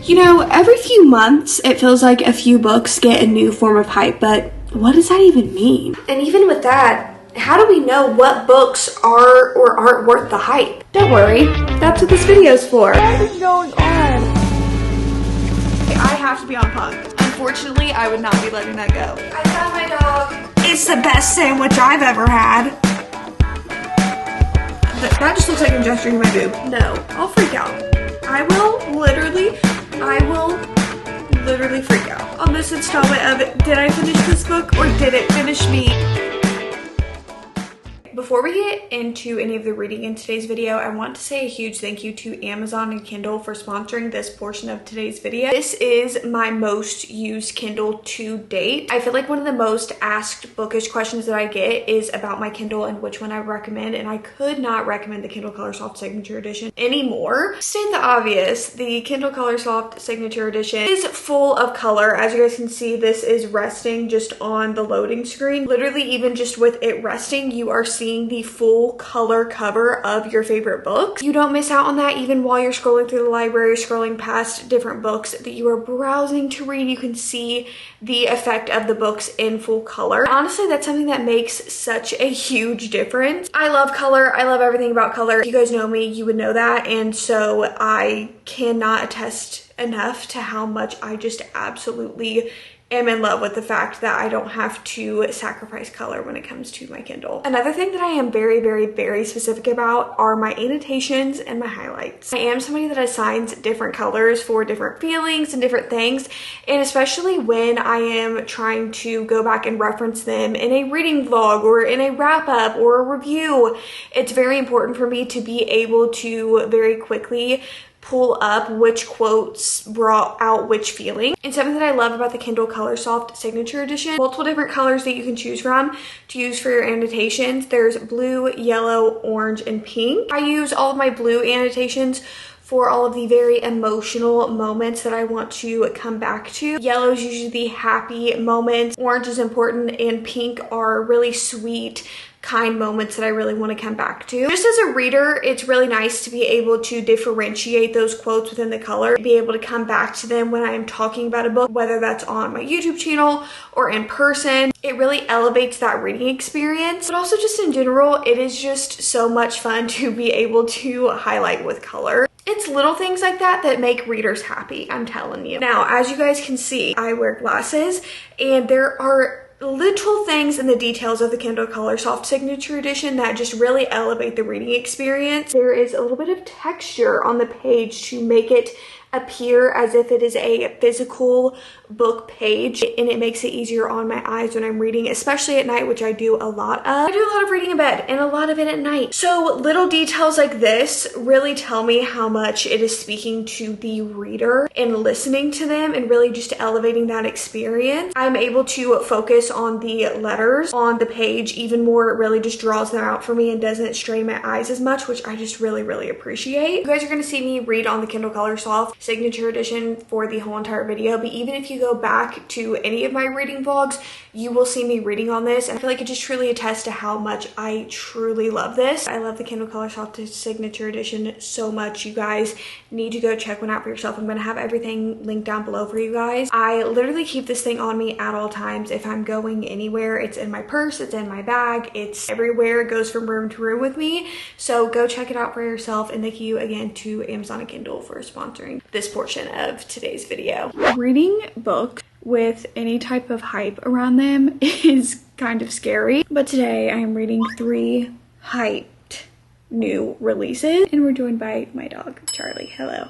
You know, every few months, it feels like a few books get a new form of hype, but what does that even mean? And even with that, how do we know what books are or aren't worth the hype? Don't worry, that's what this video is for. What is going on? I have to be on punk. Unfortunately, I would not be letting that go. I found my dog. It's the best sandwich I've ever had. That just looks like I'm gesturing my boob. No, I'll freak out. I will literally freak out on this installment of did I finish this book or did it finish me? Before we get into any of the reading in today's video, I want to say a huge thank you to Amazon and Kindle for sponsoring this portion of today's video. This is my most used Kindle to date. I feel like one of the most asked bookish questions that I get is about my Kindle and which one I recommend, and I could not recommend the Kindle Colorsoft Signature Edition anymore. State the obvious, the Kindle Colorsoft Signature Edition is full of color. As you guys can see, this is resting just on the loading screen. Literally, even just with it resting, you are seeing the full color cover of your favorite books. You don't miss out on that even while you're scrolling through the library, scrolling past different books that you are browsing to read. You can see the effect of the books in full color. Honestly, that's something that makes such a huge difference. I love color. I love everything about color. If you guys know me, you would know that. And so I cannot attest enough to how much I just absolutely am in love with the fact that I don't have to sacrifice color when it comes to my Kindle. Another thing that I am very specific about are my annotations and my highlights. I am somebody that assigns different colors for different feelings and different things, and especially when I am trying to go back and reference them in a reading vlog or in a wrap-up or a review, it's very important for me to be able to very quickly pull up which quotes brought out which feeling. And something that I love about the Kindle Colorsoft Signature Edition, multiple different colors that you can choose from to use for your annotations. There's blue, yellow, orange, and pink. I use all of my blue annotations for all of the very emotional moments that I want to come back to. Yellow is usually the happy moments, orange is important, and pink are really sweet, kind moments that I really want to come back to. Just as a reader, it's really nice to be able to differentiate those quotes within the color, be able to come back to them when I am talking about a book, whether that's on my YouTube channel or in person. It really elevates that reading experience, but also just in general, it is just so much fun to be able to highlight with color. It's little things like that that make readers happy, I'm telling you. Now, as you guys can see, I wear glasses, and there are little things in the details of the Kindle Colorsoft Signature Edition that just really elevate the reading experience. There is a little bit of texture on the page to make it appear as if it is a physical book page, and it makes it easier on my eyes when I'm reading, especially at night, which I do a lot of. I do a lot of reading in bed and a lot of it at night. So little details like this really tell me how much it is speaking to the reader and listening to them and really just elevating that experience. I'm able to focus on the letters on the page even more. It really just draws them out for me and doesn't strain my eyes as much, which I just really appreciate. You guys are going to see me read on the Kindle Colorsoft Signature Edition for the whole entire video, but even if you go back to any of my reading vlogs, you will see me reading on this. I feel like it just truly attests to how much I truly love this. I love the Kindle Colorsoft Signature Edition so much. You guys need to go check one out for yourself. I'm going to have everything linked down below for you guys. I literally keep this thing on me at all times. If I'm going anywhere, it's in my purse, it's in my bag, it's everywhere. It goes from room to room with me. So go check it out for yourself, and thank you again to Amazon and Kindle for sponsoring this portion of today's video. Reading books with any type of hype around them is kind of scary, but today I am reading 3 hyped new releases, and we're joined by my dog Charlie. Hello.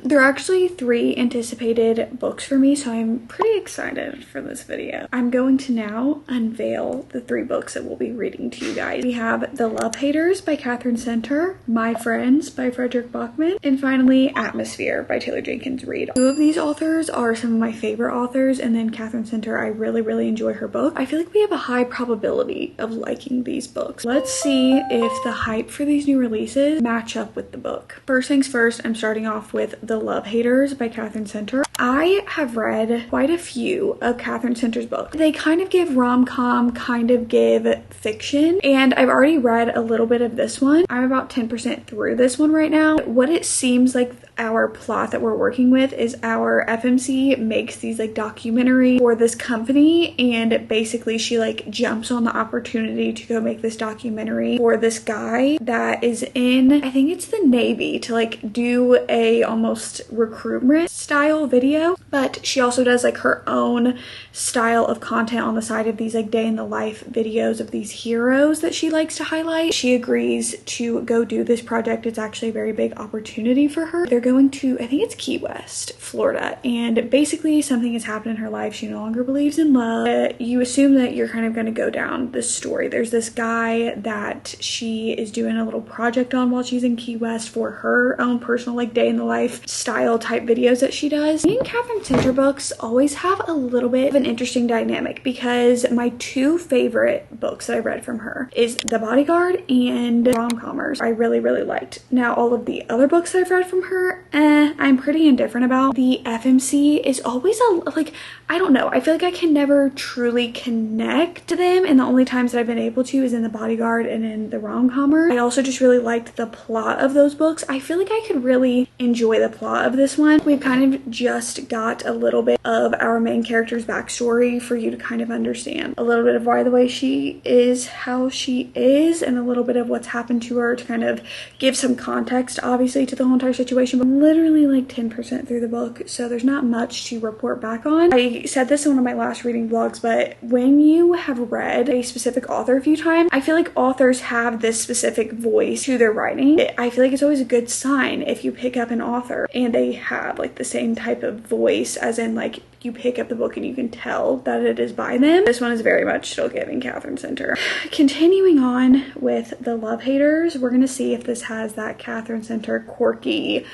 There are actually 3 anticipated books for me, so I'm pretty excited for this video. I'm going to now unveil the 3 books that we'll be reading to you guys. We have The Love Haters by Catherine Center, My Friends by Frederick Bachman, and finally Atmosphere by Taylor Jenkins Reid. 2 of these authors are some of my favorite authors, and then Catherine Center, I really enjoy her book. I feel like we have a high probability of liking these books. Let's see if the hype for these new releases match up with the book. First things first, I'm starting off with The Love Haters by Catherine Center. I have read quite a few of Catherine Center's books. They kind of give rom-com, kind of give fiction, and I've already read a little bit of this one. I'm about 10% through this one right now. What it seems like our plot that we're working with is our FMC makes these like documentary for this company, and basically she like jumps on the opportunity to go make this documentary for this guy that is in, I think it's the Navy, to like do a almost recruitment style video, but she also does like her own style of content on the side of these like day in the life videos of these heroes that she likes to highlight. She agrees to go do this project. It's actually a very big opportunity for her. They're going to, I think it's Key West, Florida, and basically something has happened in her life. She no longer believes in love. You assume that you're kind of going to go down this story. There's this guy that she is doing a little project on while she's in Key West for her own personal like day in the life style type videos that she does. Me and Catherine Center books always have a little bit of an interesting dynamic because my two favorite books that I read from her is The Bodyguard and Rom-Commers. I really liked. Now all of the other books that I've read from her, I'm pretty indifferent about. The FMC is always like, I don't know, I feel like I can never truly connect to them, and the only times that I've been able to is in The Bodyguard and in the Rom-Commer. I also just really liked the plot of those books. I feel like I could really enjoy the plot of this one. We've kind of just got a little bit of our main character's backstory for you to kind of understand a little bit of why the way she is how she is, and a little bit of what's happened to her to kind of give some context obviously to the whole entire situation. But I'm literally like 10% through the book, so there's not much to report back on. I said this in one of my last reading vlogs, but when you have read a specific author a few times, I feel like authors have this specific voice to their writing. I feel like it's always a good sign if you pick up an author and they have like the same type of voice, as in like you pick up the book and you can tell that it is by them. This one is very much still giving Catherine Center. Continuing on with the Love Haters, we're gonna see if this has that Catherine Center quirky,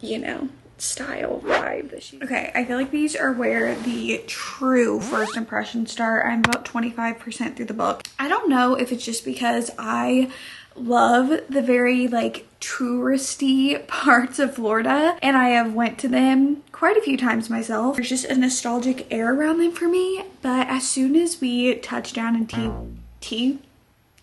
you know, style vibe that she. Okay, I feel like these are where the true first impressions start. I'm about 25% through the book. I don't know if it's just because I love the very like touristy parts of Florida, and I have went to them quite a few times myself. There's just a nostalgic air around them for me, but as soon as we touch down in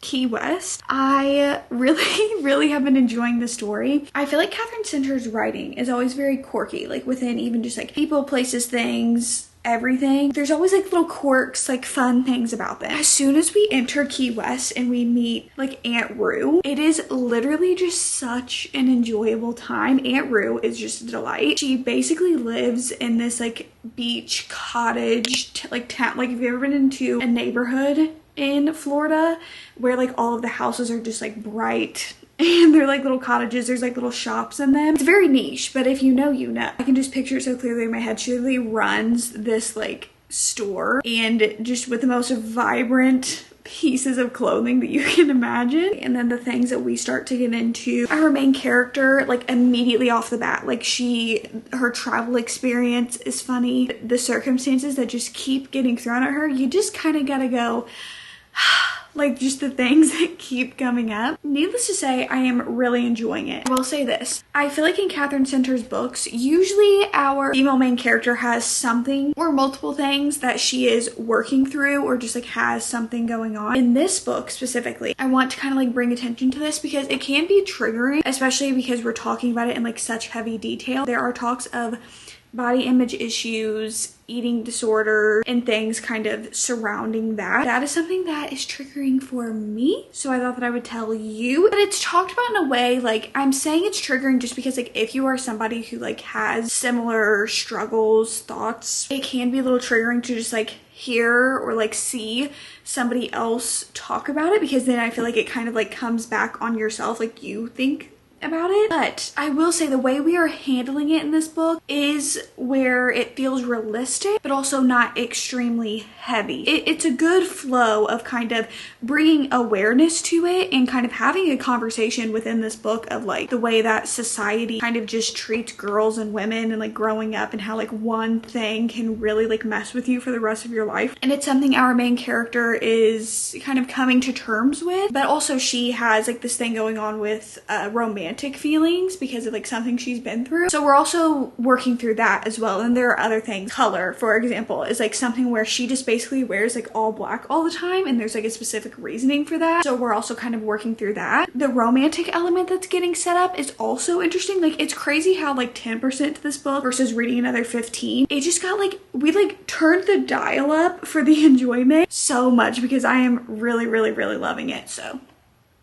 Key West, I really have been enjoying the story. I feel like Catherine Center's writing is always very quirky, like within even just like people, places, things, everything. There's always like little quirks, like fun things about them. As soon as we enter Key West and we meet like Aunt Rue, it is literally just such an enjoyable time. Aunt Rue is just a delight. She basically lives in this like beach cottage like town. Like if you've ever been into a neighborhood in Florida where like all of the houses are just like bright and they're like little cottages, there's like little shops in them. It's very niche, but if you know, you know. I can just picture it so clearly in my head. She literally runs this like store, and just with the most vibrant pieces of clothing that you can imagine. And then the things that we start to get into, our main character, like immediately off the bat, like her travel experience is funny. The circumstances that just keep getting thrown at her, you just kind of gotta go like just the things that keep coming up. Needless to say, I am really enjoying it. I will say this, I feel like in Catherine Center's books, usually our female main character has something or multiple things that she is working through, or just like has something going on. In this book specifically, I want to kind of like bring attention to this because it can be triggering, especially because we're talking about it in like such heavy detail. There are talks of body image issues, eating disorder, and things kind of surrounding that. That is something that is triggering for me, so I thought that I would tell you. But it's talked about in a way, like I'm saying it's triggering just because like if you are somebody who like has similar struggles, thoughts, it can be a little triggering to just like hear or like see somebody else talk about it, because then I feel like it kind of like comes back on yourself, like you think about it. But I will say the way we are handling it in this book is where it feels realistic but also not extremely heavy. It's a good flow of kind of bringing awareness to it and kind of having a conversation within this book of like the way that society kind of just treats girls and women and like growing up, and how like one thing can really like mess with you for the rest of your life. And it's something our main character is kind of coming to terms with, but also she has like this thing going on with romance romantic feelings because of like something she's been through. So we're also working through that as well. And there are other things. Color, for example, is like something where she just basically wears like all black all the time, and there's like a specific reasoning for that. So we're also kind of working through that. The romantic element that's getting set up is also interesting. Like, it's crazy how like 10% to this book versus reading another 15. It just got like, we like turned the dial up for the enjoyment so much because I am really, really, really loving it. So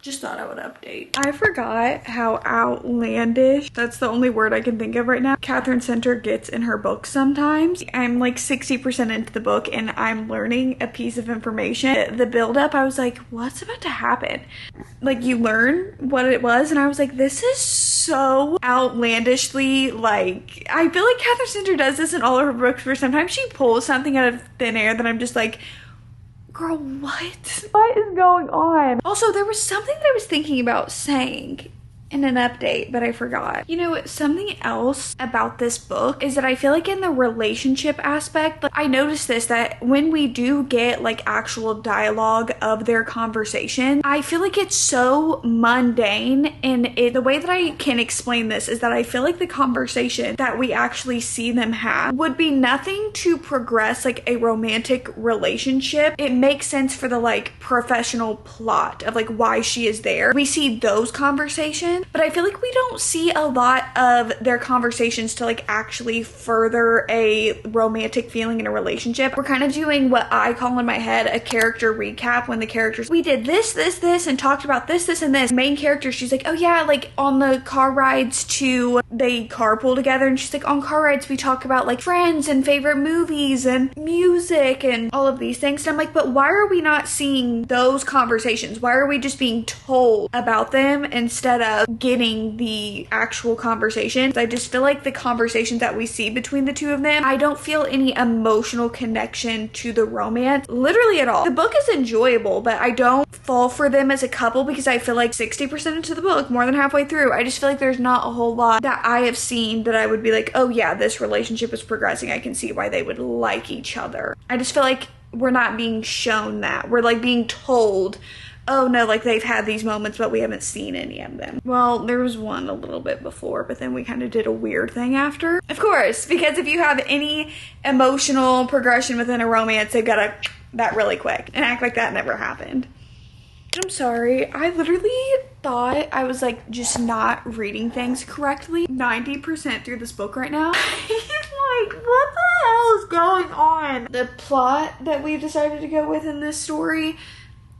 just thought I would update. I forgot how outlandish, that's the only word I can think of right now, Catherine Center gets in her books sometimes. I'm like 60% into the book and I'm learning a piece of information. The build up, I was like, what's about to happen? Like, you learn what it was and I was like, this is so outlandishly, like, I feel like Catherine Center does this in all of her books where sometimes she pulls something out of thin air that I'm just like, girl, what is going on? Also, there was something that I was thinking about saying in an update, but I forgot. You know, something else about this book is that I feel like in the relationship aspect, like, I noticed this, that when we do get like actual dialogue of their conversation, I feel like it's so mundane. And the way that I can explain this is that I feel like the conversation that we actually see them have would be nothing to progress like a romantic relationship. It makes sense for the like professional plot of like why she is there. We see those conversations, but I feel like we don't see a lot of their conversations to like actually further a romantic feeling in a relationship. We're kind of doing what I call in my head a character recap, when the characters, we did this, and talked about this, and this. Main character, she's like, oh yeah, like on the car rides to, they carpool together, and she's like, on car rides we talk about like friends and favorite movies and music and all of these things. And I'm like, but why are we not seeing those conversations? Why are we just being told about them instead of getting the actual conversations? I just feel like the conversations that we see between the two of them, I don't feel any emotional connection to the romance literally at all. The book is enjoyable, but I don't fall for them as a couple because I feel like 60% into the book, more than halfway through, I just feel like there's not a whole lot that I have seen that I would be like, oh yeah, this relationship is progressing. I can see why they would like each other. I just feel like we're not being shown that. We're like being told, oh no, like they've had these moments, but we haven't seen any of them. Well, there was one a little bit before, but then we kind of did a weird thing after. Of course, because if you have any emotional progression within a romance, they've got to that really quick and act like that never happened. I'm sorry, I literally thought I was like just not reading things correctly 90% through this book right now. Like, what the hell is going on? The plot that we've decided to go with in this story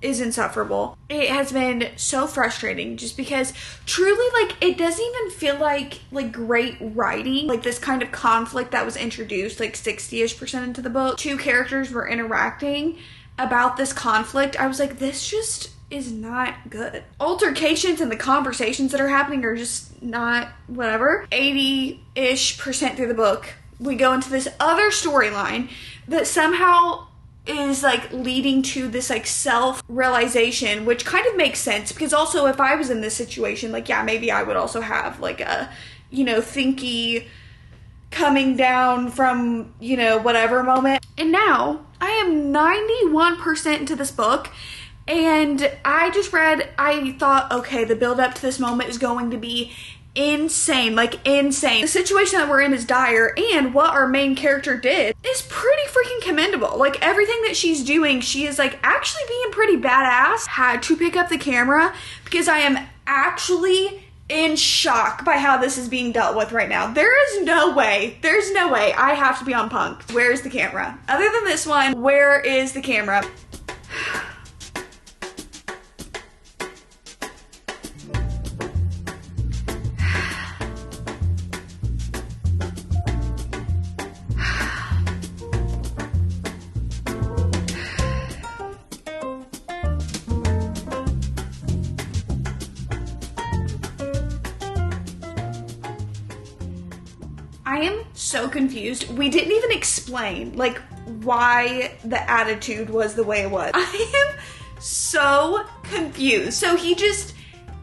is insufferable. It has been so frustrating just because truly, like, it doesn't even feel like great writing. Like, this kind of conflict that was introduced like 60-ish% into the book, two characters were interacting about this conflict. I was like, this just is not good. Altercations and the conversations that are happening are just not whatever. 80-ish% through the book, we go into this other storyline that somehow is like leading to this like self-realization, which kind of makes sense because also if I was in this situation, like, yeah, maybe I would also have like a, you know, thinky coming down from, you know, whatever moment. And now I am 91% into this book and I thought, okay, the build up to this moment is going to be insane, like insane. The situation that we're in is dire, and what our main character did is pretty freaking commendable. Like, everything that she's doing, she is like actually being pretty badass. Had to pick up the camera because I am actually in shock by how this is being dealt with right now. There's no way I have to be on punk. Where's the camera? Other than this one, where is the camera? I am so confused. We didn't even explain like why the attitude was the way it was. I am so confused. So he just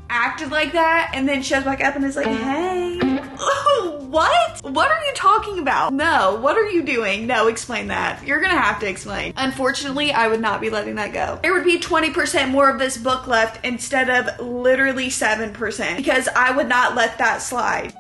acted like that and then shows back up and is like, hey. Oh What? What are you talking about? No, what are you doing? No, explain that. You're gonna have to explain. Unfortunately, I would not be letting that go. There would be 20% more of this book left instead of literally 7% because I would not let that slide.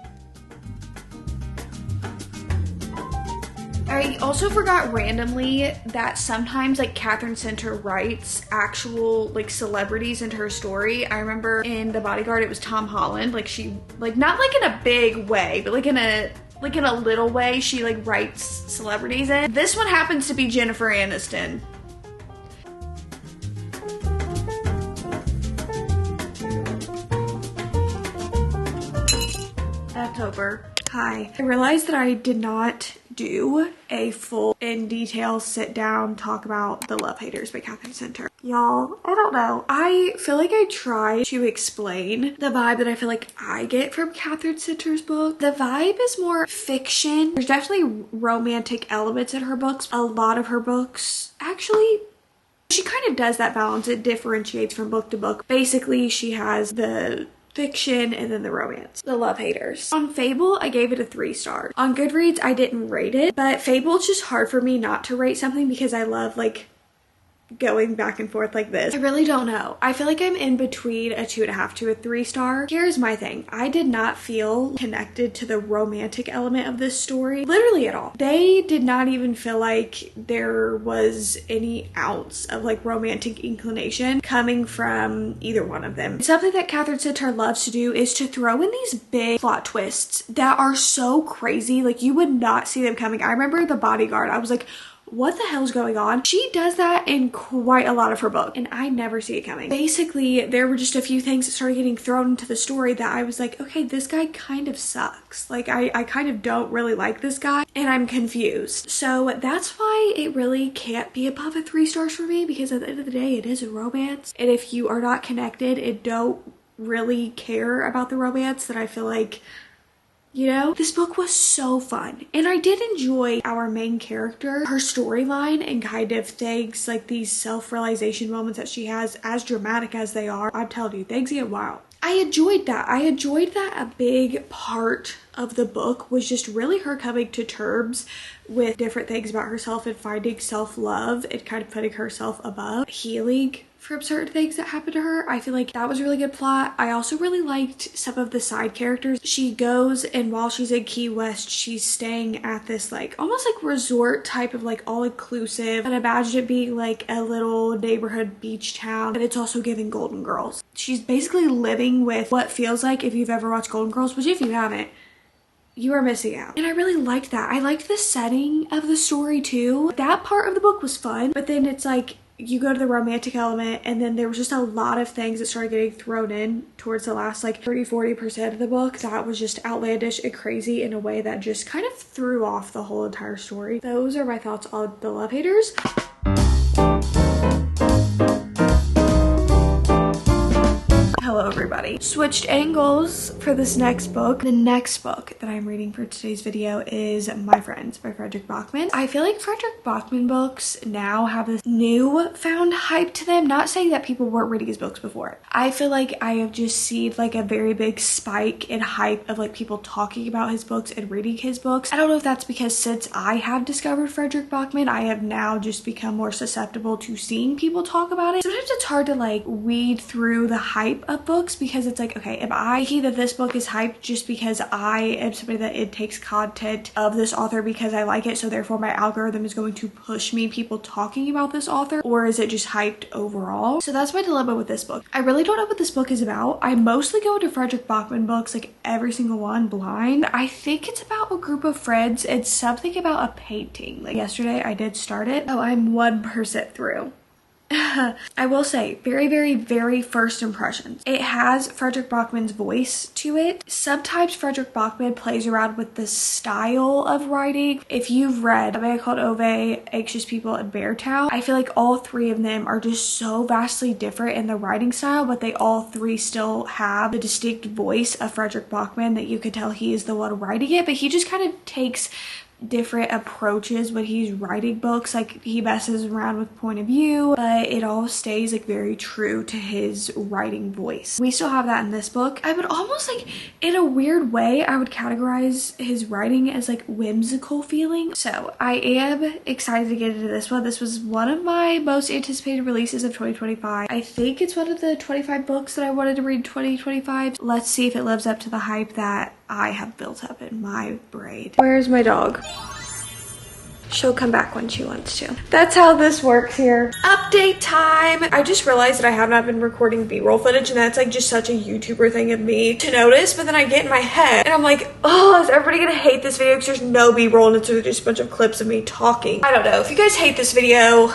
I also forgot randomly that sometimes like Catherine Center writes actual like celebrities into her story. I remember in The Bodyguard it was Tom Holland. Like she, like not like in a big way, but like in a little way, she like writes celebrities in. This one happens to be Jennifer Aniston. October. Hi. I realized that I did not do a full in detail sit down talk about The Love Haters by Catherine Center. Y'all, I don't know. I feel like I try to explain the vibe that I feel like I get from Catherine Center's book. The vibe is more fiction. There's definitely romantic elements in her books. A lot of her books, actually, she kind of does that balance. It differentiates from book to book. Basically, she has the fiction and then the romance. The Love Haters. On Fable, I gave it a 3 stars. On Goodreads, I didn't rate it, but Fable, it's just hard for me not to rate something because I love like going back and forth like this. I really don't know. I feel like I'm in between a 2.5 to a 3 star. Here's my thing. I did not feel connected to the romantic element of this story, literally at all. They did not even feel like there was any ounce of like romantic inclination coming from either one of them. Something that Catherine Center loves to do is to throw in these big plot twists that are so crazy. Like you would not see them coming. I remember The Bodyguard. I was like, what the hell's going on? She does that in quite a lot of her books and I never see it coming. Basically, there were just a few things that started getting thrown into the story that I was like, okay, this guy kind of sucks. Like I kind of don't really like this guy and I'm confused. So that's why it really can't be above a 3 stars for me because at the end of the day, it is a romance. And if you are not connected and don't really care about the romance, then I feel like, you know, this book was so fun. And I did enjoy our main character, her storyline and kind of things like these self-realization moments that she has, as dramatic as they are. I'm telling you, things get wild. I enjoyed that. I enjoyed that a big part of the book was just really her coming to terms with different things about herself and finding self-love and kind of putting herself above, healing from certain things that happened to her. I feel like that was a really good plot. I also really liked some of the side characters. She goes and while she's in Key West, she's staying at this like almost like resort type of like all-inclusive, and imagine it being like a little neighborhood beach town, but it's also giving Golden Girls. She's basically living with what feels like, if you've ever watched Golden Girls, which if you haven't, you are missing out. And I really liked that. I liked the setting of the story too. That part of the book was fun, but then it's like you go to the romantic element and then there was just a lot of things that started getting thrown in towards the last like 30-40% of the book that was just outlandish and crazy in a way that just kind of threw off the whole entire story. Those are my thoughts on The Love Haters. Hello everybody. Switched angles for this next book. The next book that I'm reading for today's video is My Friends by Fredrik Backman. I feel like Fredrik Backman books now have this newfound hype to them. Not saying that people weren't reading his books before. I feel like I have just seen like a very big spike in hype of like people talking about his books and reading his books. I don't know if that's because since I have discovered Fredrik Backman, I have now just become more susceptible to seeing people talk about it. Sometimes it's hard to like weed through the hype of books because it's like, okay, am I thinking that this book is hyped just because I am somebody that it takes content of this author because I like it, so therefore my algorithm is going to push me people talking about this author, or is it just hyped overall? So that's my dilemma with this book. I really don't know what this book is about. I mostly go into Fredrik Backman books, like every single one, blind. I think it's about a group of friends. It's something about a painting. Like yesterday I did start it. Oh, I'm 1% through. I will say, very first impressions. It has Fredrik Backman's voice to it. Sometimes Fredrik Backman plays around with the style of writing. If you've read A Man Called Ove, Anxious People, and Beartown, I feel like all 3 of them are just so vastly different in the writing style, but they all 3 still have the distinct voice of Fredrik Backman that you could tell he is the one writing it, but he just kind of takes different approaches when he's writing books. Like, he messes around with point of view, but it all stays like very true to his writing voice. We still have that in this book. I would almost, like, in a weird way, I would categorize his writing as like whimsical feeling. So I am excited to get into this one. This was one of my most anticipated releases of 2025. I think it's one of the 25 books that I wanted to read in 2025. Let's see if it lives up to the hype that I have built up in my brain. Where's my dog? She'll come back when she wants to. That's how this works here. Update time. I just realized that I have not been recording B-roll footage, and that's like just such a YouTuber thing of me to notice. But then I get in my head and I'm like, oh, is everybody gonna hate this video because there's no B-roll and it's just a bunch of clips of me talking? I don't know. If you guys hate this video,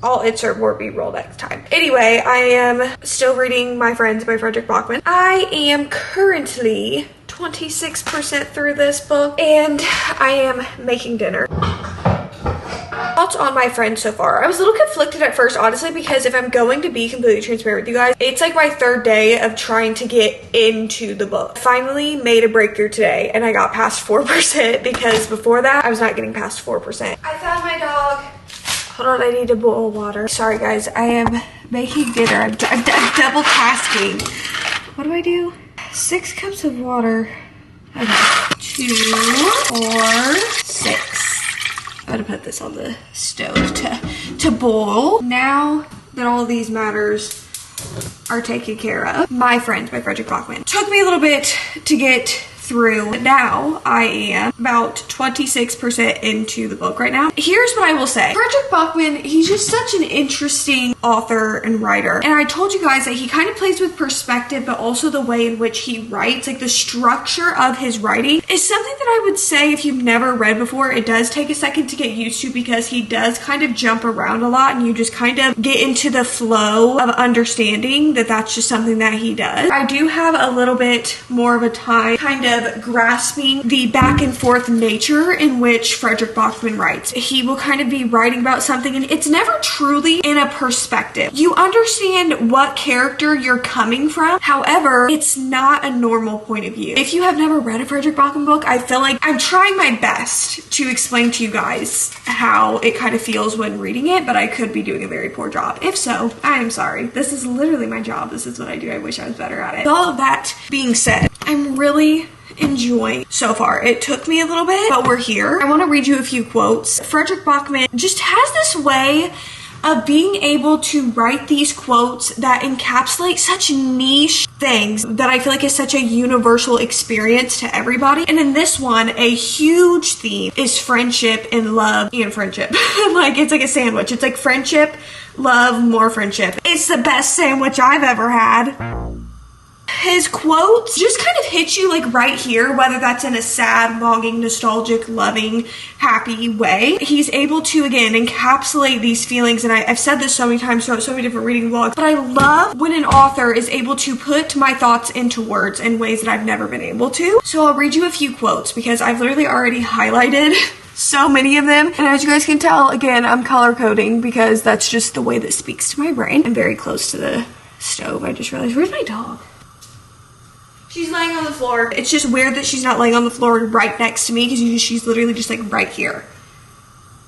I'll insert more B-roll next time. Anyway, I am still reading My Friends by Fredrik Backman. I am currently 26% through this book, and I am making dinner. Thoughts on My Friends so far. I was a little conflicted at first, honestly, because if I'm going to be completely transparent with you guys, it's like my third day of trying to get into the book. I finally made a breakthrough today, and I got past 4% because before that, I was not getting past 4%. I found my dog. Hold on, I need to boil water. Sorry guys, I am making dinner. I'm double tasking. What do I do? 6 cups of water. Okay. 2, 4, 6. I'm gonna put this on the stove to boil. Now that all of these matters are taken care of, My Friends by Fredrik Backman. Took me a little bit to get through, but now I am about 26% into the book right now. Here's what I will say. Fredrik Backman, he's just such an interesting author and writer. And I told you guys that he kind of plays with perspective, but also the way in which he writes, like the structure of his writing is something that I would say if you've never read before, it does take a second to get used to because he does kind of jump around a lot and you just kind of get into the flow of understanding that that's just something that he does. I do have a little bit more of a time kind of grasping the back and forth nature in which Fredrik Backman writes. He will kind of be writing about something and it's never truly in a perspective. You understand what character you're coming from. However, it's not a normal point of view. If you have never read a Fredrik Backman book, I feel like I'm trying my best to explain to you guys how it kind of feels when reading it, but I could be doing a very poor job. If so, I am sorry. This is literally my job. This is what I do. I wish I was better at it. With all of that being said, I'm really enjoying so far. It took me a little bit, but we're here. I want to read you a few quotes. Fredrik Backman just has this way of being able to write these quotes that encapsulate such niche things that I feel like is such a universal experience to everybody. And in this one, a huge theme is friendship and love and friendship. Like, it's like a sandwich. It's like friendship, love, more friendship. It's the best sandwich I've ever had. His quotes just kind of hit you like right here, whether that's in a sad, longing, nostalgic, loving, happy way. He's able to, again, encapsulate these feelings, and I've said this so many times throughout so many different reading vlogs, but I love when an author is able to put my thoughts into words in ways that I've never been able to. So I'll read you a few quotes because I've literally already highlighted so many of them. And as you guys can tell, again, I'm color coding because that's just the way that speaks to my brain. I'm very close to the stove. I just realized, where's my dog? She's laying on the floor. It's just weird that she's not laying on the floor right next to me because she's literally just like right here.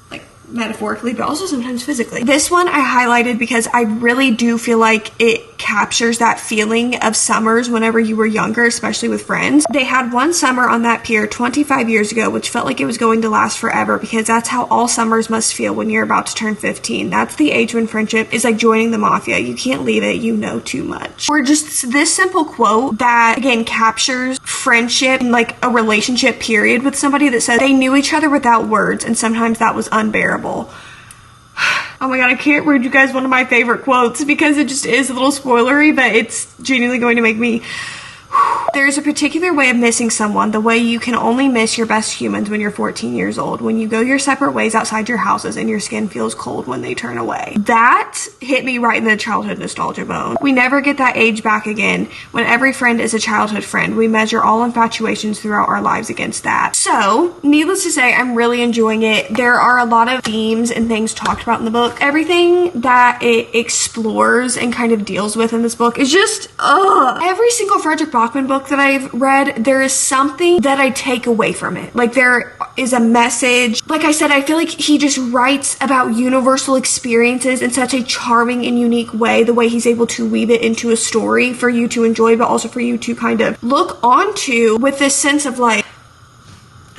Like metaphorically, but also sometimes physically. This one I highlighted because I really do feel like it captures that feeling of summers whenever you were younger, especially with friends. They had one summer on that pier 25 years ago, which felt like it was going to last forever because that's how all summers must feel when you're about to turn 15. That's the age when friendship is like joining the mafia. You can't leave it, you know too much. Or just this simple quote that, again, captures friendship and like a relationship period with somebody that says they knew each other without words and sometimes that was unbearable. Oh my god, I can't read you guys one of my favorite quotes because it just is a little spoilery, but it's genuinely going to make me... There's a particular way of missing someone, the way you can only miss your best humans when you're 14 years old, when you go your separate ways outside your houses and your skin feels cold when they turn away. That hit me right in the childhood nostalgia bone. We never get that age back again. When every friend is a childhood friend, we measure all infatuations throughout our lives against that. So, needless to say, I'm really enjoying it. There are a lot of themes and things talked about in the book. Everything that it explores and kind of deals with in this book is just, every single Fredrik Backman book book that I've read, there is something that I take away from it. Like there is a message. Like I said, I feel like he just writes about universal experiences in such a charming and unique way, the way he's able to weave it into a story for you to enjoy, but also for you to kind of look onto with this sense of like,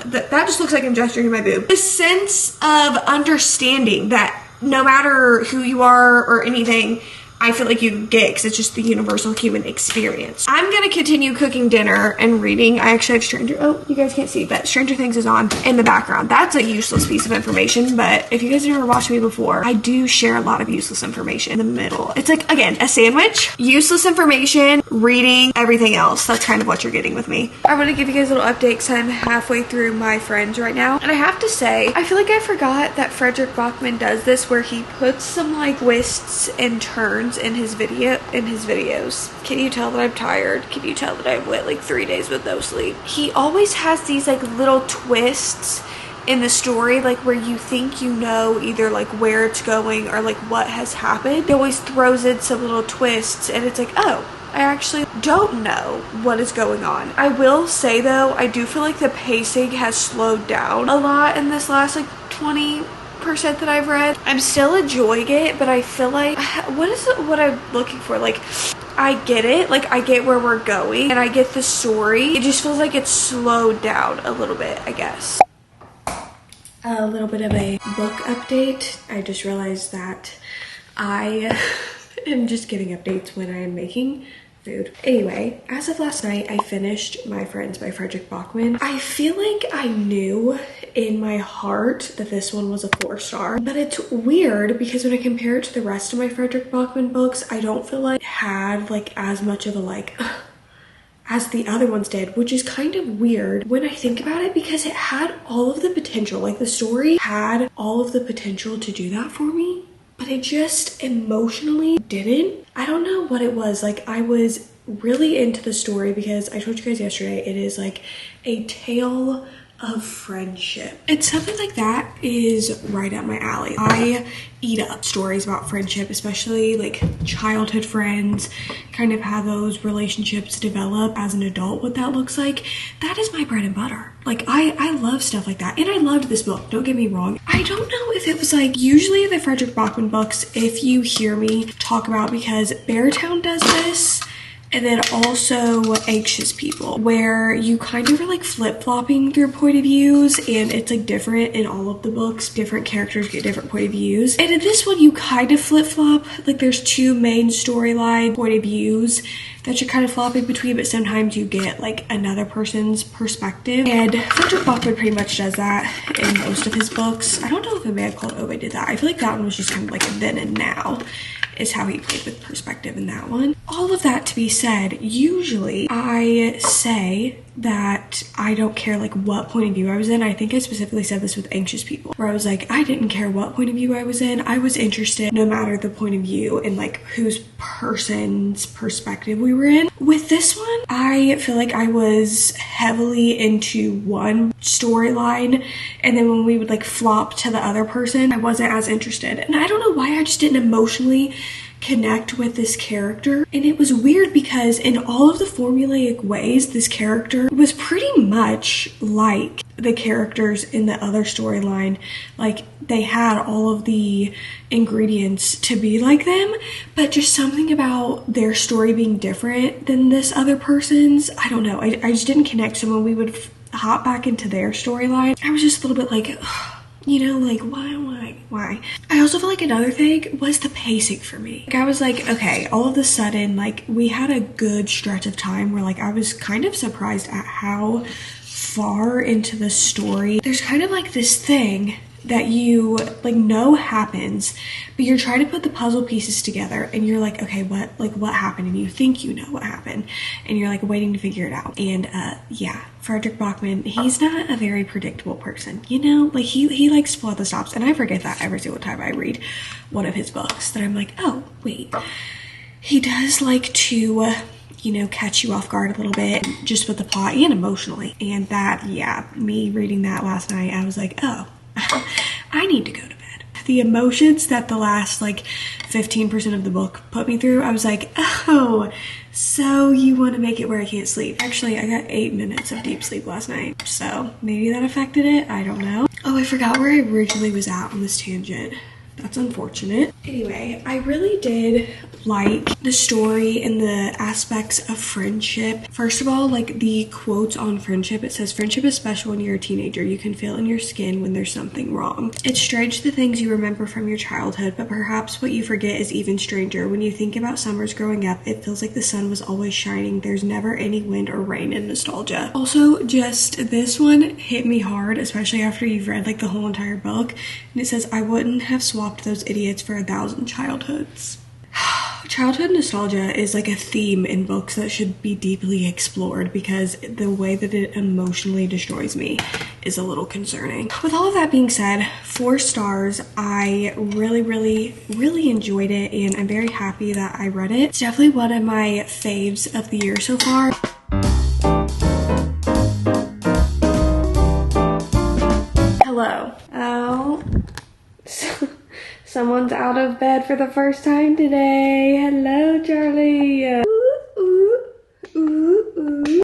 that just looks like I'm gesturing to my boob. This sense of understanding that no matter who you are or anything, I feel like you get, because it's just the universal human experience. I'm gonna continue cooking dinner and reading. I actually have oh, you guys can't see, but Stranger Things is on in the background. That's a useless piece of information, but if you guys have never watched me before, I do share a lot of useless information in the middle. It's like, again, a sandwich. Useless information, reading, everything else. That's kind of what you're getting with me. I'm gonna give you guys a little update because I'm halfway through my Friends right now. And I have to say, I feel like I forgot that Fredrik Backman does this, where he puts some like twists and turns in his videos. Can you tell that I'm tired? Can you tell that I went like 3 days with no sleep? He always has these like little twists in the story, like where you think you know either like where it's going or like what has happened. He always throws in some little twists and it's like, oh, I actually don't know what is going on. I will say though, I do feel like the pacing has slowed down a lot in this last like 20% that I've read. I'm still enjoying it, but I feel like, what I'm looking for? Like, I get it, like I get where we're going and I get the story. It just feels like it's slowed down a little bit, I guess. A little bit of a book update. I just realized that I am just getting updates when I am making food. Anyway, as of last night, I finished My Friends by Fredrik Backman. I feel like I knew in my heart that this one was a 4-star, but it's weird because when I compare it to the rest of my Fredrik Backman books, I don't feel like it had like as much of a like as the other ones did, which is kind of weird when I think about it, because it had all of the potential. Like the story had all of the potential to do that for me, but it just emotionally didn't. I don't know what it was. Like I was really into the story because I told you guys yesterday, it is like a tale of friendship. And something like that is right up my alley. I eat up stories about friendship, especially like childhood friends, kind of how those relationships develop as an adult, what that looks like. That is my bread and butter. Like I love stuff like that. And I loved this book, don't get me wrong. I don't know if it was like, usually the Fredrik Backman books, if you hear me talk about, because Beartown does this, and then also Anxious People, where you kind of are like flip-flopping your point of views, and it's like different in all of the books. Different characters get different point of views. And in this one, you kind of flip-flop. Like there's two main storyline point of views that you're kind of flopping between, but sometimes you get like another person's perspective. And Fredrik Backman pretty much does that in most of his books. I don't know if A Man Called Ove did that. I feel like that one was just kind of like a then and now is how he played with perspective in that one. All of that to be said, usually I say that I don't care like what point of view I was in. I think I specifically said this with Anxious People, where I was like, I didn't care what point of view I was in. I was interested no matter the point of view and like whose person's perspective we were in. With this one, I feel like I was heavily into one storyline, and then when we would like flop to the other person, I wasn't as interested. And I don't know why, I just didn't emotionally connect with this character. And it was weird because in all of the formulaic ways, this character was pretty much like the characters in the other storyline. Like they had all of the ingredients to be like them, but just something about their story being different than this other person's, I don't know, I just didn't connect. So when we would hop back into their storyline, I was just a little bit like, ugh, you know, like why? I also feel like another thing was the pacing for me. Like I was like, okay, all of a sudden, like we had a good stretch of time where like I was kind of surprised at how far into the story there's kind of like this thing that you like know happens, but you're trying to put the puzzle pieces together and you're like, okay, what happened? And you think you know what happened and you're like waiting to figure it out. And yeah, Fredrik Backman, he's not a very predictable person, you know, like he likes to pull out the stops, and I forget that every single time I read one of his books, that I'm like, oh wait, he does like to you know, catch you off guard a little bit just with the plot and emotionally. And that, yeah, me reading that last night, I was like, oh, I need to go to bed. the emotions that the last like 15% of the book put me through, I was like, oh, so you want to make it where I can't sleep. Actually, I got 8 minutes of deep sleep last night, so maybe that affected it. I don't know. Oh, I forgot where I originally was at on this tangent. That's unfortunate. Anyway, I really did like the story and the aspects of friendship. First of all, like the quotes on friendship, it says, friendship is special when you're a teenager. You can feel in your skin when there's something wrong. It's strange the things you remember from your childhood, but perhaps what you forget is even stranger. When you think about summers growing up, it feels like the sun was always shining. There's never any wind or rain in nostalgia. Also, just this one hit me hard, especially after you've read like the whole entire book. And it says, I wouldn't have swapped those idiots for 1,000 childhoods. Childhood nostalgia is like a theme in books that should be deeply explored because the way that it emotionally destroys me is a little concerning. With all of that being said, 4 stars. I really enjoyed it, and I'm very happy that I read it. It's definitely one of my faves of the year so far. Hello. Oh. Someone's out of bed for the first time today. Hello, Charlie.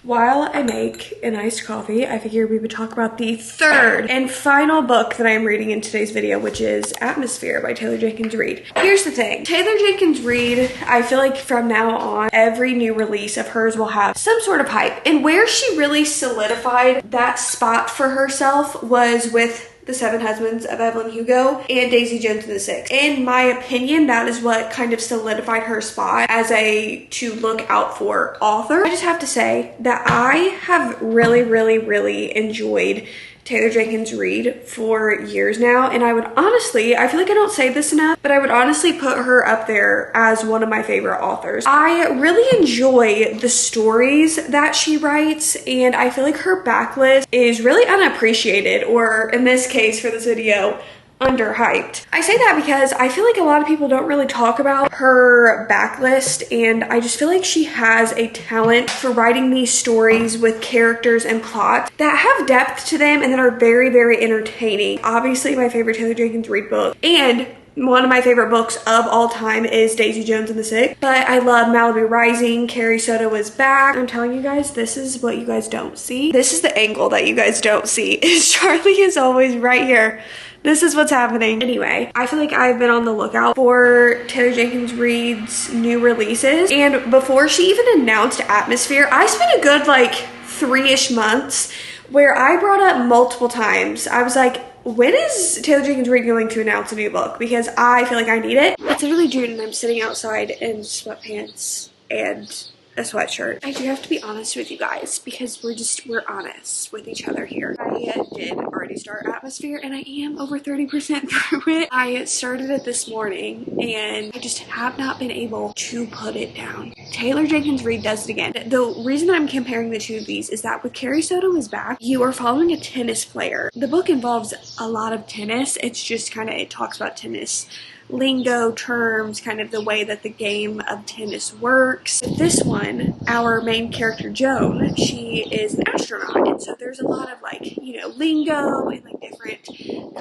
While I make an iced coffee, I figured we would talk about the 3rd and final book that I'm reading in today's video, which is Atmosphere by Taylor Jenkins Reid. Here's the thing. Taylor Jenkins Reid, I feel like from now on, every new release of hers will have some sort of hype. And where she really solidified that spot for herself was with The 7 Husbands of Evelyn Hugo and Daisy Jones and the Six. In my opinion, that is what kind of solidified her spot as a to look out for author. I just have to say that I have really enjoyed Taylor Jenkins Reid for years now, and I would honestly, I feel like I don't say this enough, but I would honestly put her up there as one of my favorite authors. I really enjoy the stories that she writes, and I feel like her backlist is really unappreciated, or in this case for this video, underhyped. I say that because I feel like a lot of people don't really talk about her backlist, and I just feel like she has a talent for writing these stories with characters and plots that have depth to them and that are very entertaining. Obviously, my favorite Taylor Jenkins Reid book, and one of my favorite books of all time, is Daisy Jones and the Six. But I love Malibu Rising. Carrie Soto is back. I'm telling you guys, this is what you guys don't see. This is the angle that you guys don't see. Is Charlie is always right here. This is what's happening. Anyway, I feel like I've been on the lookout for Taylor Jenkins Reid's new releases. And before she even announced Atmosphere, I spent a good like 3-ish months where I brought up multiple times. I was like, when is Taylor Jenkins Reid going to announce a new book? Because I feel like I need it. It's literally June and I'm sitting outside in sweatpants and a sweatshirt. I do have to be honest with you guys because we're honest with each other here. I did already start Atmosphere and I am over 30% through it. I started it this morning and I just have not been able to put it down. Taylor Jenkins Reid does it again. The reason I'm comparing the two of these is that with Carrie Soto is back, you are following a tennis player. The book involves a lot of tennis. It's just kind of, it talks about tennis lingo, terms, kind of the way that the game of tennis works. With this one, our main character Joan, she is an astronaut, and so there's a lot of like, you know, lingo and like different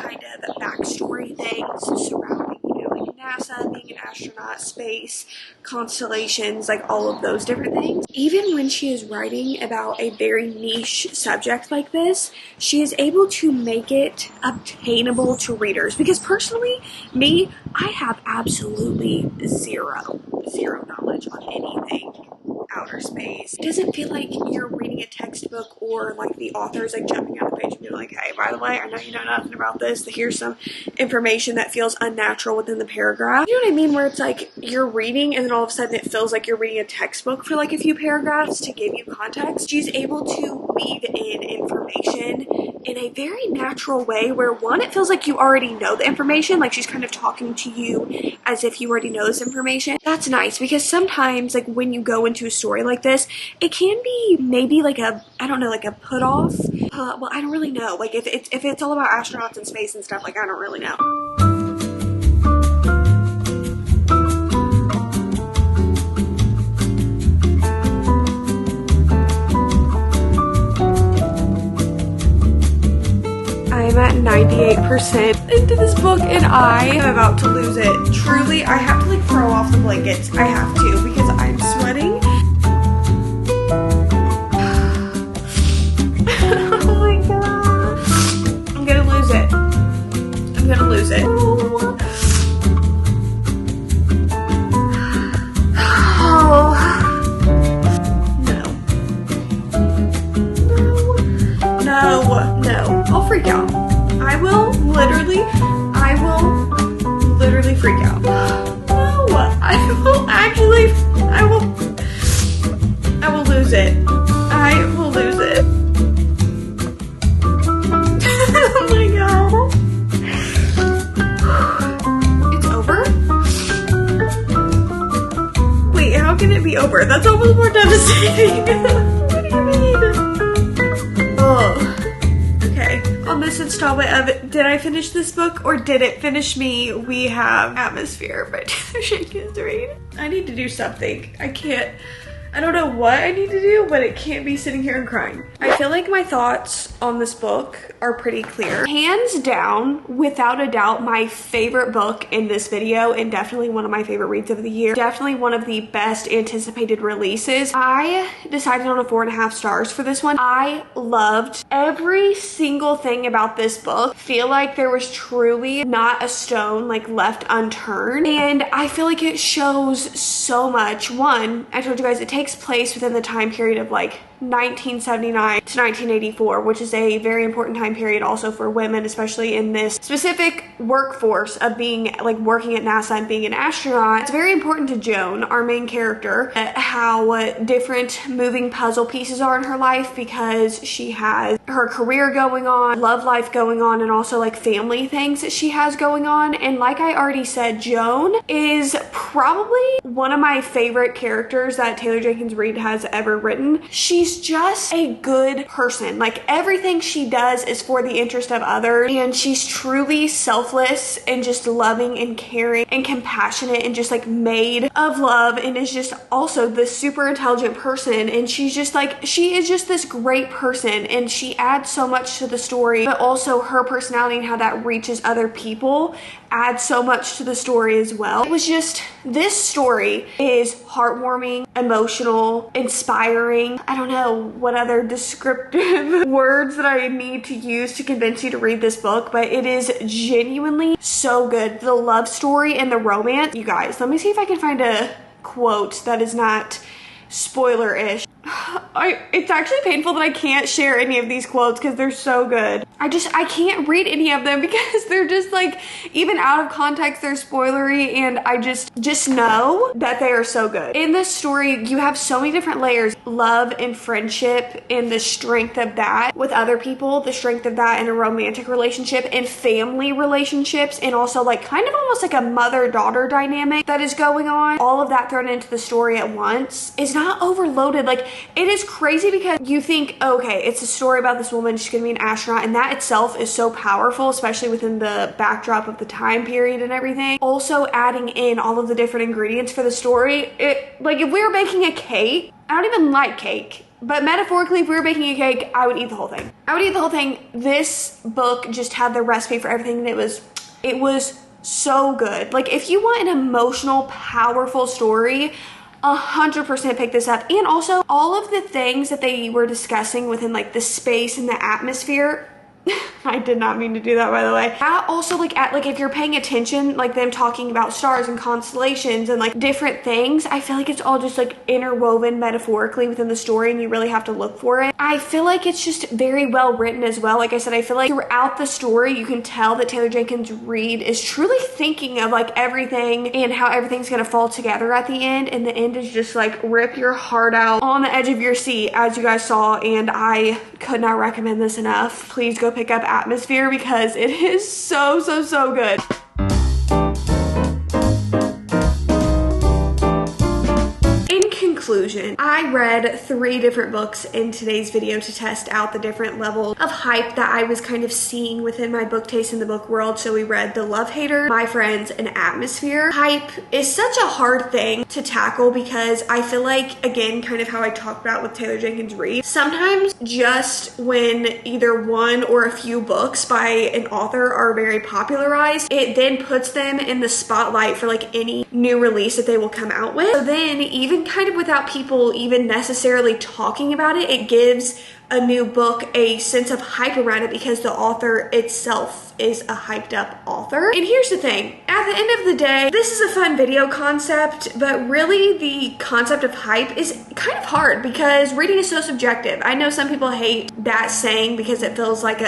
kind of backstory things surrounding, you know, like NASA, being an astronaut, space, constellations, like all of those different things. Even when she is writing about a very niche subject like this, she is able to make it obtainable to readers, because personally, me, I have absolutely zero knowledge on anything outer space. It doesn't feel like you're reading a textbook or like the author's like jumping on the page and being like, hey, by the way, I know you know nothing about this. Here's some information that feels unnatural within the paragraph. You know what I mean? Where it's like you're reading and then all of a sudden it feels like you're reading a textbook for like a few paragraphs to give you context. She's able to weave in information in a very natural way where, one, it feels like you already know the information, like she's kind of talking to you as if you already know this information. That's nice, because sometimes like when you go into a story like this, it can be maybe like a, I don't know, like a put off. Well, I don't really know. Like if it's all about astronauts and space and stuff, like I don't really know. I'm at 98% into this book and I am about to lose it. Truly, I have to like throw off the blankets. I have to because I'm sweating. Oh my god. I'm gonna lose it. I'm gonna lose it. Oh. No, I'll freak out. I will literally freak out. No, I will lose it. I will lose it. Oh my god. It's over? Wait, how can it be over? That's almost more devastating. What do you mean? Oh. On this installment of Did I Finish This Book or Did It Finish Me? We have Atmosphere by Taylor Jenkins Reid. I need to do something. I don't know what I need to do, but it can't be sitting here and crying. I feel like my thoughts on this book are pretty clear. Hands down, without a doubt, my favorite book in this video and definitely one of my favorite reads of the year. Definitely one of the best anticipated releases. I decided on a 4.5 stars for this one. I loved every single thing about this book. Feel like there was truly not a stone like left unturned. And I feel like it shows so much. One, I told you guys it takes place within the time period of like 1979 to 1984, which is a very important time period also for women, especially in this specific workforce of being like working at NASA and being an astronaut. It's very important to Joan, our main character, how different moving puzzle pieces are in her life because she has her career going on, love life going on, and also like family things that she has going on. And like I already said, Joan is probably one of my favorite characters that Taylor Jenkins Reid has ever written. She's just a good person. Like everything she does is for the interest of others, and she's truly selfless and just loving and caring and compassionate and just like made of love, and is just also this super intelligent person. And she's just like, she is just this great person, and she adds so much to the story, but also her personality and how that reaches other people adds so much to the story as well. It was just, this story is heartwarming, emotional, inspiring. I don't know what other descriptive words that I need to use to convince you to read this book, but it is genuinely so good. The love story and the romance. You guys, let me see if I can find a quote that is not spoiler-ish. It's actually painful that I can't share any of these quotes because they're so good. I can't read any of them because they're just like, even out of context, they're spoilery, and I just know that they are so good. In this story, you have so many different layers. Love and friendship and the strength of that with other people, the strength of that in a romantic relationship and family relationships, and also like kind of almost like a mother-daughter dynamic that is going on. All of that thrown into the story at once is not overloaded. Like, it is crazy because you think, okay, it's a story about this woman, she's gonna be an astronaut, and that itself is so powerful, especially within the backdrop of the time period and everything. Also adding in all of the different ingredients for the story. Like if we were baking a cake, I don't even like cake, but metaphorically, if we were baking a cake, I would eat the whole thing. I would eat the whole thing. This book just had the recipe for everything, and it was so good. Like if you want an emotional, powerful story, 100% pick this up. And also all of the things that they were discussing within like the space and the atmosphere, I did not mean to do that, by the way. That also like if you're paying attention, like them talking about stars and constellations and like different things, I feel like it's all just like interwoven metaphorically within the story, and you really have to look for it. I feel like it's just very well written as well. Like I said, I feel like throughout the story you can tell that Taylor Jenkins Reid is truly thinking of like everything and how everything's gonna fall together at the end, and the end is just like rip your heart out on the edge of your seat, as you guys saw. And I could not recommend this enough. Please go pick up Atmosphere because it is so good. conclusion, I read 3 different books in today's video to test out the different levels of hype that I was kind of seeing within my book taste in the book world. So we read The Love Hater, My Friends, and Atmosphere. Hype is such a hard thing to tackle because I feel like, again, kind of how I talked about with Taylor Jenkins Reid, sometimes just when either one or a few books by an author are very popularized, it then puts them in the spotlight for like any new release that they will come out with. So then even kind of without people even necessarily talking about it, it gives a new book a sense of hype around it because the author itself is a hyped up author. And here's the thing, at the end of the day, this is a fun video concept, but really the concept of hype is kind of hard because reading is so subjective. I know some people hate that saying because it feels like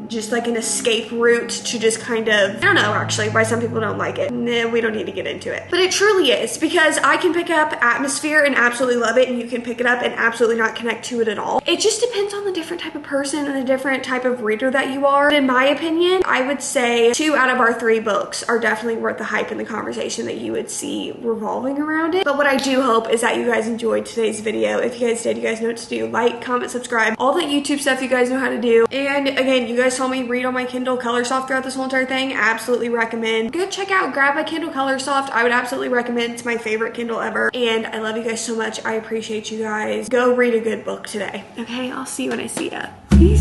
just like an escape route to just kind of, I don't know actually why some people don't like it. Nah, we don't need to get into it. But it truly is, because I can pick up Atmosphere and absolutely love it, and you can pick it up and absolutely not connect to it at all. It just depends on the different type of person and the different type of reader that you are. But in my opinion, I would say 2 out of our 3 books are definitely worth the hype and the conversation that you would see revolving around it. But what I do hope is that you guys enjoyed today's video. If you guys did, you guys know what to do. Like, comment, subscribe, all that YouTube stuff you guys know how to do. And again, you guys saw me read on my Kindle Colorsoft throughout this whole entire thing. Absolutely recommend. Go check out, grab my Kindle Colorsoft. I would absolutely recommend. It's my favorite Kindle ever. And I love you guys so much. I appreciate you guys. Go read a good book today. Okay, I'll see you when I see ya. Peace.